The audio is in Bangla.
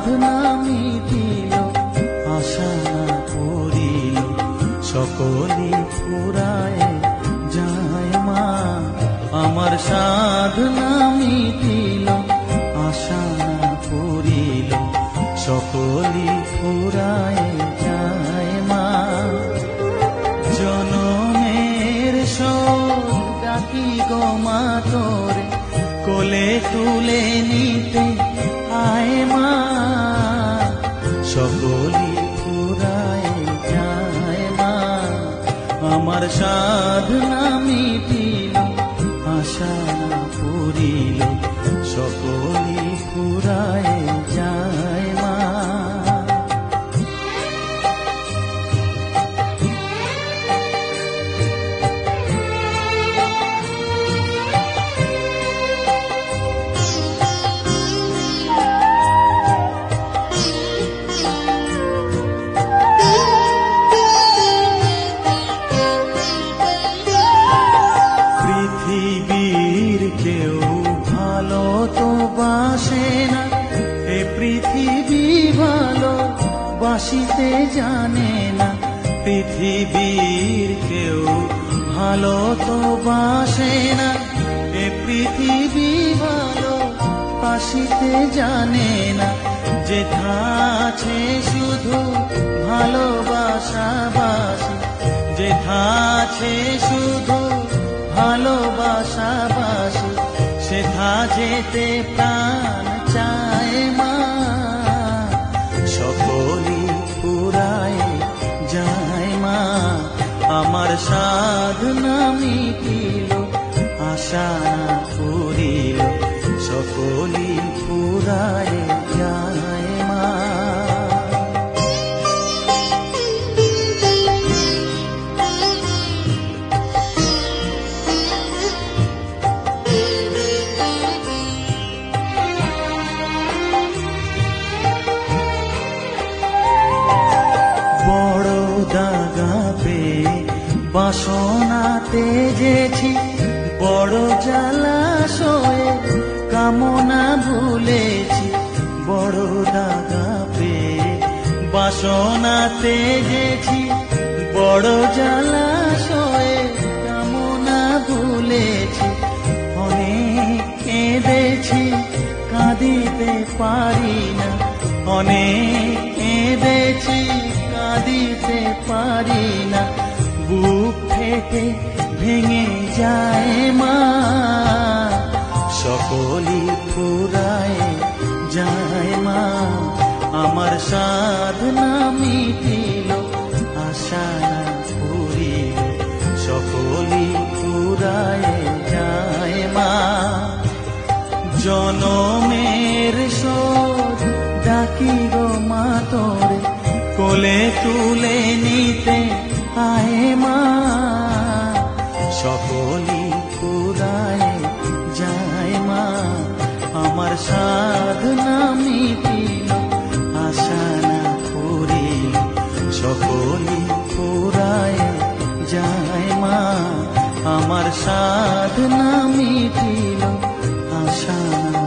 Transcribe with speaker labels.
Speaker 1: সাধনা মিটিল, আশা না পুরিল, সকলে ফুরায় যায় মা। আমার সাধনা মিটিল, আশা না পুরিল, সকলে ফুরায় যায় মা। জনমের শোক ডাকি গো মা তোরে, কোলে তুলে নিতে আয় মা। সকলি ফুরায় যায় মা। আমার সাধনা মিটিল, আশা না পুরিল, সকলি ফুরায় যায় মা। পৃথিবীর কেউ ভালো তো বাসে না, এ পৃথিবী ভালো বাসিতে জানে না। পৃথিবীর কেউ ভালো তো বাসে না, এ পৃথিবী ভালো বাসিতে জানে না। যেথা আছে শুধু ভালোবাসা বাসি, যেথা আছে শুধু ভালোবাসা বাসি, সেথা যেতে প্রাণ চায় মা। সকলি ফুরায় যায় মা। আমার সাধনা মিটিল, আশা না পুরিল, সকলি ফুরায় যায় মা। বড় দাগা পেয়ে বাসনা তেজেছি, বড় জলাশয়ে কামনা ভুলেছি। বড় দাগা পেয়ে বাসনা তেজেছি, বড় জলাশয়ে কামনা ভুলেছি। অনেক কেঁদেছি, কাঁদিতে পারি না, অনেক কেঁদেছি, কাঁদিতে পারি না। বুক থেকে ভেঙে যায় মা। সকলি ফুরায় যায় মা। আমার সাধনা মিটিল, আশা না পুরিল, সকলি ফুরায় যায় মা। জনমের শোধ ডাকি গো মা তোরে, কোলে তুলে নিতে আয় মা। সকলি ফুরায় যায় মা। আমার সাধনা মিটিল, আশা না পুরিল, সকলি ফুরায় যায় মা। আমার সাধনা মিটিল, আশা না